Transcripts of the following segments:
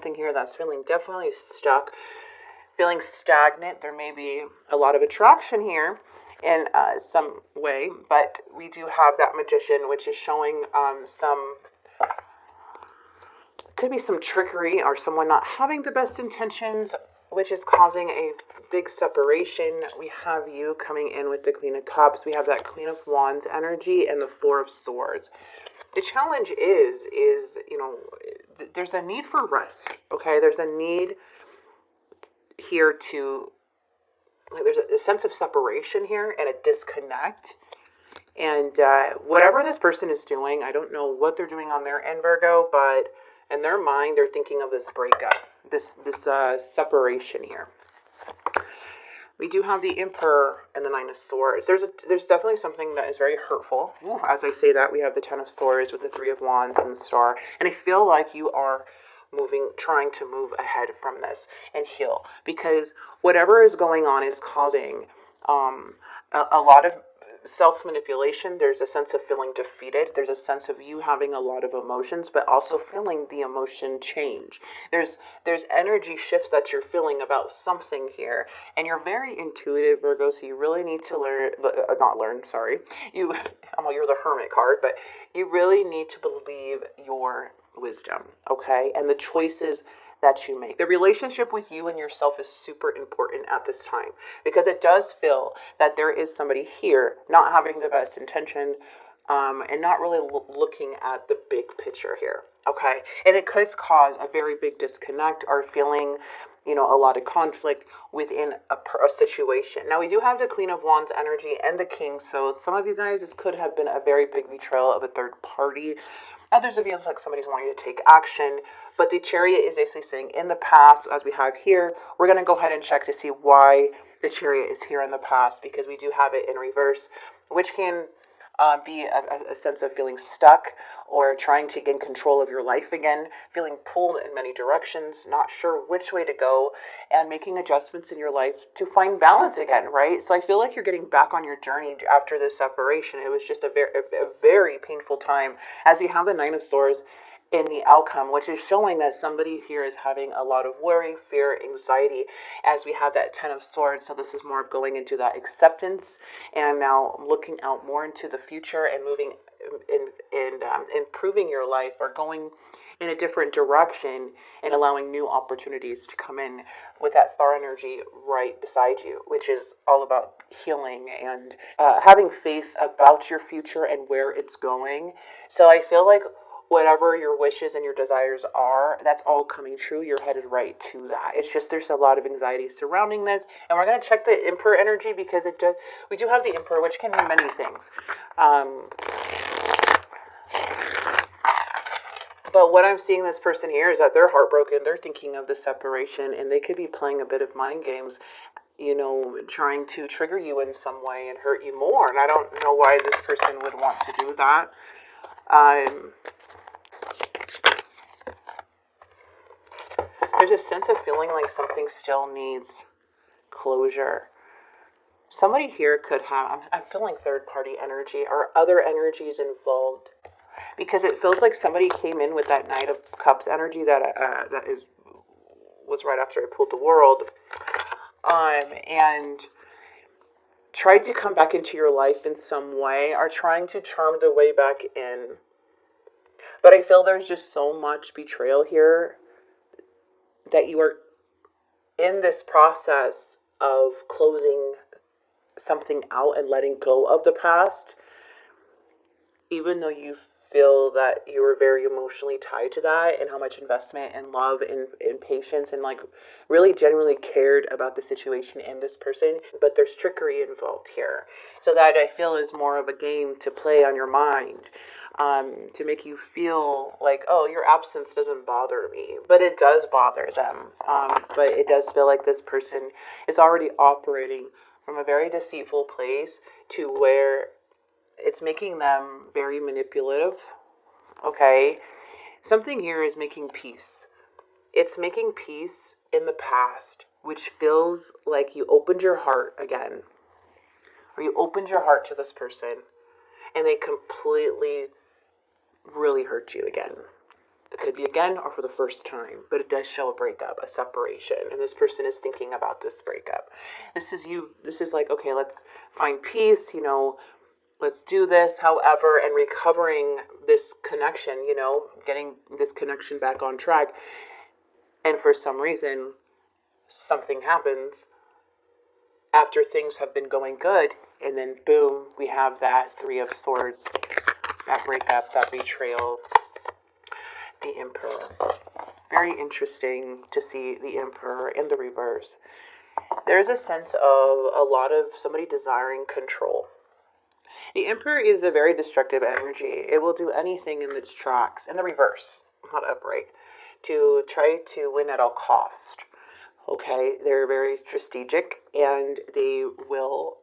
something here that's feeling definitely stuck, feeling stagnant. There may be a lot of attraction here in some way, but we do have that Magician, which is showing could be some trickery or someone not having the best intentions, which is causing a big separation. We have you coming in with the Queen of Cups. We have that Queen of Wands energy and the Four of Swords. The challenge is there's a need for rest, okay? There's a need here to, like, there's a sense of separation here and a disconnect. And whatever this person is doing, I don't know what they're doing on their end, Virgo, but in their mind, they're thinking of this breakup, this separation here. We do have the Emperor and the Nine of Swords. There's definitely something that is very hurtful. Ooh, as I say that, we have the Ten of Swords with the Three of Wands and the Star. And I feel like you are trying to move ahead from this and heal. Because whatever is going on is causing a lot of self-manipulation. There's a sense of feeling defeated. There's a sense of you having a lot of emotions, but also feeling the emotion change. There's energy shifts that you're feeling about something here, and you're very intuitive, Virgo, so you really need to you're the Hermit card, but you really need to believe your wisdom, okay, and the choices that you make. The relationship with you and yourself is super important at this time, because it does feel that there is somebody here not having the best intention and not really looking at the big picture here, okay? And it could cause a very big disconnect or feeling, a lot of conflict within a situation. Now, we do have the Queen of Wands energy and the King, so some of you guys, this could have been a very big betrayal of a third party. Others of you, it's like somebody's wanting you to take action, but the Chariot is basically saying in the past, as we have here, we're going to go ahead and check to see why the Chariot is here in the past, because we do have it in reverse, which can be a sense of feeling stuck or trying to gain control of your life again, feeling pulled in many directions, not sure which way to go, and making adjustments in your life to find balance again, right? So I feel like you're getting back on your journey after this separation. It was just a very painful time, as we have the Nine of Swords in the outcome, which is showing that somebody here is having a lot of worry, fear, anxiety, as we have that Ten of Swords. So this is more of going into that acceptance and now looking out more into the future and moving and improving your life, or going in a different direction and allowing new opportunities to come in with that star energy right beside you, which is all about healing and having faith about your future and where it's going. So I feel like whatever your wishes and your desires are, that's all coming true. You're headed right to that. It's just there's a lot of anxiety surrounding this. And we're going to check the Emperor energy, because we do have the Emperor, which can mean many things. But what I'm seeing this person here is that they're heartbroken. They're thinking of the separation, and they could be playing a bit of mind games, trying to trigger you in some way and hurt you more. And I don't know why this person would want to do that. There's a sense of feeling like something still needs closure. Somebody here could have, I'm feeling third party energy or other energies involved, because it feels like somebody came in with that Knight of Cups energy that was right after I pulled the World, and tried to come back into your life in some way, or trying to charm their way back in. But I feel there's just so much betrayal here that you are in this process of closing something out and letting go of the past, even though you feel that you were very emotionally tied to that, and how much investment and love and patience and like really genuinely cared about the situation and this person. But there's trickery involved here, so that I feel is more of a game to play on your mind, to make you feel like, oh, your absence doesn't bother me, but it does bother them. But it does feel like this person is already operating from a very deceitful place to where it's making them very manipulative, okay? Something here is making peace. It's making peace in the past, which feels like you opened your heart again, or you opened your heart to this person, and they completely really hurt you again. could be again or for the first time, but it does show a breakup, a separation, and this person is thinking about this breakup. This is you. This is like, okay, let's find peace, let's do this. However, and recovering this connection, getting this connection back on track. And for some reason, something happens after things have been going good, and then boom, we have that Three of Swords, that breakup, that betrayal, the Emperor. Very interesting to see the Emperor in the reverse. There's a sense of a lot of somebody desiring control. The Emperor is a very destructive energy. It will do anything in its tracks, in the reverse, not upright, to try to win at all cost. Okay, they're very strategic, and they will,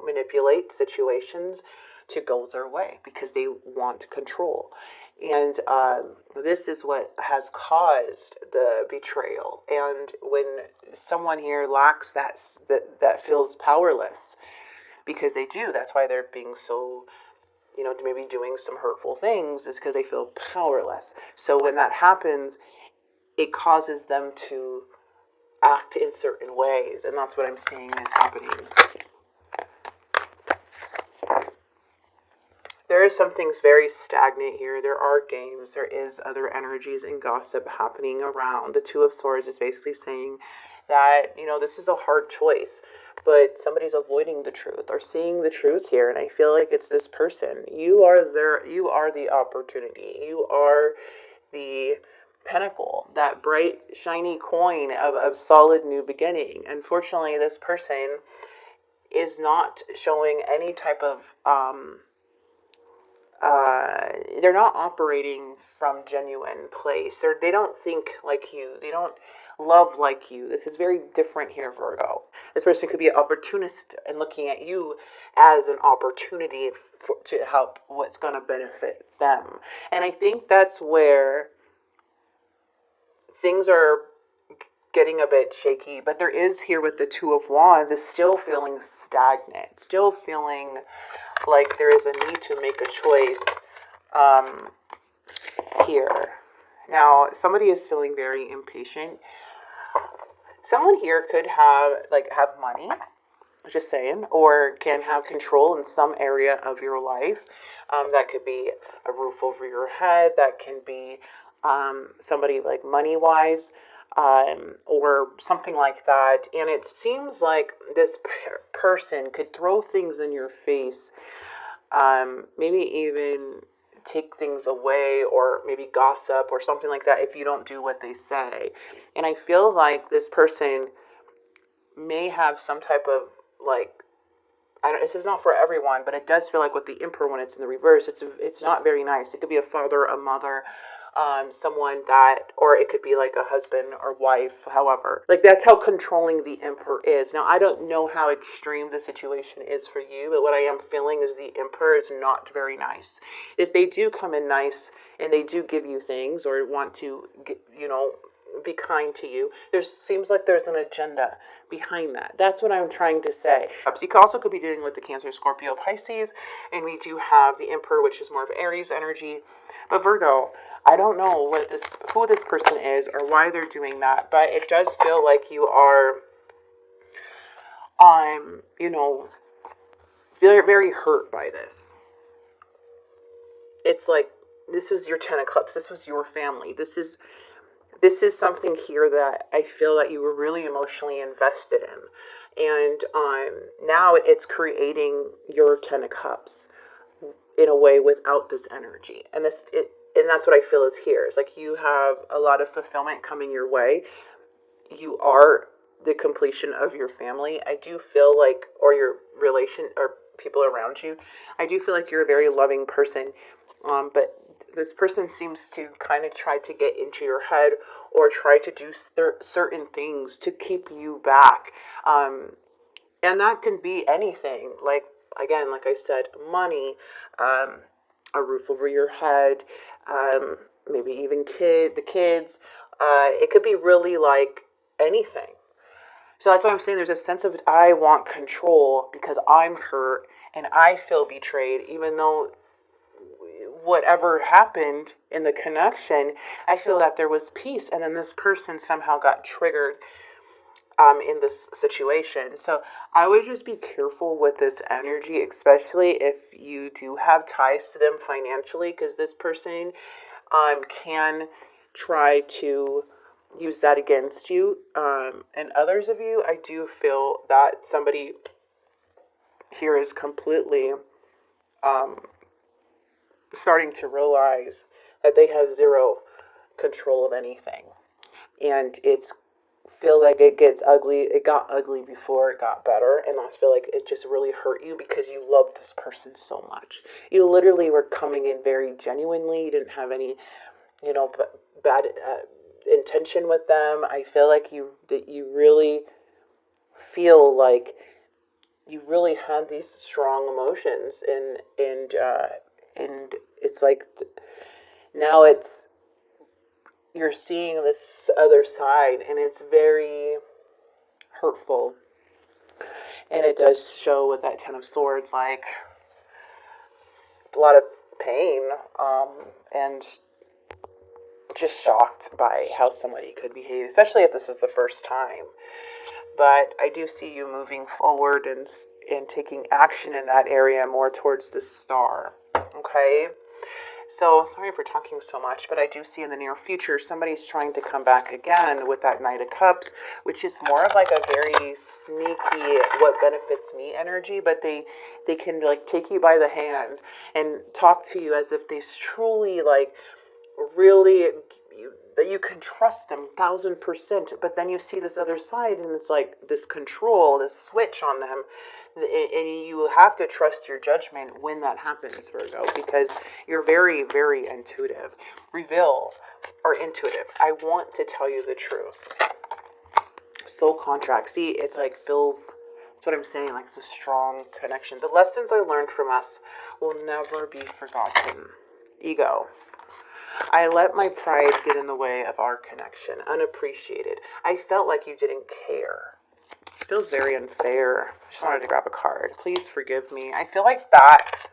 manipulate situations to go their way because they want control. And this is what has caused the betrayal. And when someone here lacks that feels powerless, because they do, that's why they're being so, maybe doing some hurtful things, is because they feel powerless. So when that happens, it causes them to act in certain ways, and that's what I'm seeing is happening. There is some things very stagnant here. There are games. There is other energies and gossip happening around. The Two of Swords is basically saying that, this is a hard choice, but somebody's avoiding the truth or seeing the truth here. And I feel like it's this person. You are the opportunity. You are the pentacle, that bright, shiny coin of solid new beginning. Unfortunately, this person is not showing any type of they're not operating from genuine place, or they don't think like you, they don't love like you. This is very different here, Virgo. This person could be an opportunist and looking at you as an opportunity to help what's going to benefit them. And I think that's where things are getting a bit shaky, but there is here with the Two of Wands, is still feeling stagnant, still feeling like there is a need to make a choice here. Now, somebody is feeling very impatient. Someone here could have money, just saying, or can have control in some area of your life. That could be a roof over your head. That can be somebody like money-wise, or something like that. And it seems like this person could throw things in your face, maybe even take things away, or maybe gossip or something like that if you don't do what they say. And I feel like this person may have some type of this is not for everyone, but it does feel like with the Emperor, when it's in the reverse, it's not very nice. It could be a father, a mother, someone that, or it could be like a husband or wife, however. That's how controlling the Emperor is. Now, I don't know how extreme the situation is for you, but what I am feeling is the Emperor is not very nice. If they do come in nice and they do give you things or want to, be kind to you, there seems like there's an agenda behind that. That's what I'm trying to say. So you also could be dealing with the Cancer, Scorpio, Pisces, and we do have the Emperor, which is more of Aries energy. But Virgo, I don't know who this person is or why they're doing that, but it does feel like you are, very, very hurt by this. It's like, this was your Ten of Cups. This was your family. This is something here that I feel that you were really emotionally invested in. And now it's creating your Ten of Cups in a way without this energy. And that's what I feel is here. It's like you have a lot of fulfillment coming your way. You are the completion of your family. I do feel like, or your relation or people around you, I do feel like you're a very loving person. But this person seems to kind of try to get into your head or try to do certain things to keep you back. And that can be anything. Like I said, money, a roof over your head, maybe even the kids. It could be really like anything. So that's why I'm saying there's a sense of I want control because I'm hurt and I feel betrayed, even though whatever happened in the connection, I feel that there was peace, and then this person somehow got triggered in this situation. So I would just be careful with this energy, especially if you do have ties to them financially, because this person can try to use that against you. And others of you, I do feel that somebody here is completely starting to realize that they have zero control of anything. And it's feel like it gets ugly. It got ugly before it got better, and I feel like it just really hurt you because you loved this person so much. You literally were coming in very genuinely. You didn't have any, bad intention with them. I feel like you really feel like you really had these strong emotions, and it's like now you're seeing this other side, and it's very hurtful. And it does show with that Ten of Swords, like a lot of pain, and just shocked by how somebody could behave, especially if this is the first time. But I do see you moving forward and taking action in that area more towards the star. Okay? So, sorry for talking so much, but I do see in the near future somebody's trying to come back again with that Knight of Cups, which is more of like a very sneaky, what benefits me energy, but they can like take you by the hand and talk to you as if they truly like really, that you can trust them 1000%, but then you see this other side and it's like this control, this switch on them, and you have to trust your judgment when that happens, Virgo, because you're very, very intuitive. Reveal or intuitive. I want to tell you the truth. Soul contract. See, it's like feels, that's what I'm saying, like it's a strong connection. The lessons I learned from us will never be forgotten. Ego. I let my pride get in the way of our connection. Unappreciated. I felt like you didn't care. It feels very unfair. I just wanted to grab a card. Please forgive me. I feel like that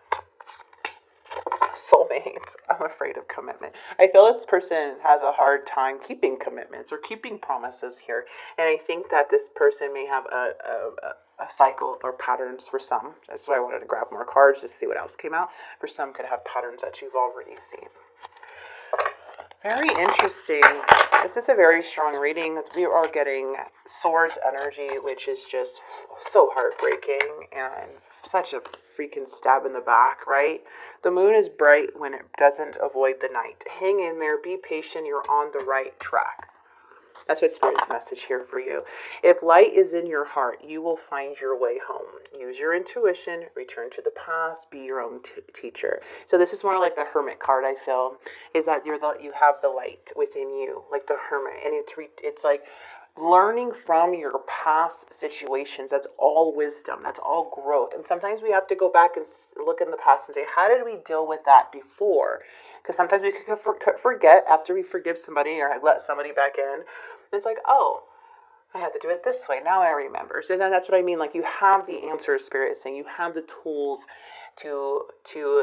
soulmate. I'm afraid of commitment. I feel this person has a hard time keeping commitments or keeping promises here. And I think that this person may have a cycle or patterns for some. That's why I wanted to grab more cards to see what else came out. For some could have patterns that you've already seen. Very interesting. This is a very strong reading. We are getting Swords energy, which is just so heartbreaking and such a freaking stab in the back, right? The moon is bright when it doesn't avoid the night. Hang in there. Be patient. You're on the right track. That's what Spirit's message here for you. If light is in your heart, you will find your way home. Use your intuition, return to the past, be your own teacher. So this is more like the Hermit card, I feel, is that you have the light within you, like the Hermit. And it's like learning from your past situations. That's all wisdom. That's all growth. And sometimes we have to go back and look in the past and say, how did we deal with that before? Because sometimes we could forget after we forgive somebody or let somebody back in. It's like, oh, I had to do it this way. Now I remember. So then that's what I mean. Like you have the answer, Spirit is saying. You have the tools to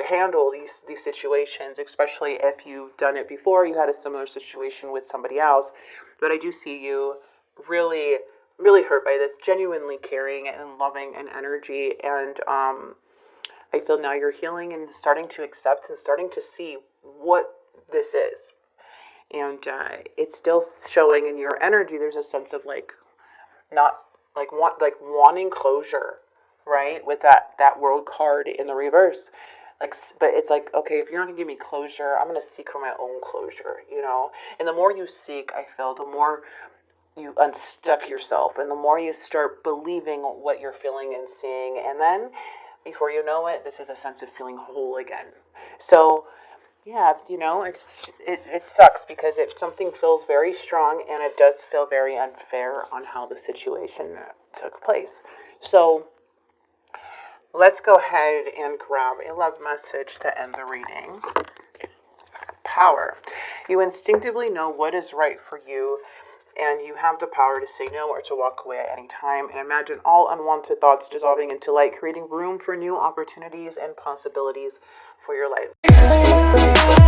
handle these situations, especially if you've done it before. You had a similar situation with somebody else. But I do see you really, really hurt by this, genuinely caring and loving and energy. And I feel now you're healing and starting to accept and starting to see what this is. And it's still showing in your energy. There's a sense of like not like wanting closure, right? With that World card in the reverse. Like, but it's like, okay, if you're not gonna give me closure, I'm gonna seek for my own closure, And the more you seek, I feel, the more you unstuck yourself, and the more you start believing what you're feeling and seeing, and then before you know it, this is a sense of feeling whole again. So yeah, it sucks because something feels very strong, and it does feel very unfair on how the situation took place. So let's go ahead and grab a love message to end the reading. Power. You instinctively know what is right for you and you have the power to say no or to walk away at any time. And imagine all unwanted thoughts dissolving into light, creating room for new opportunities and possibilities for your life.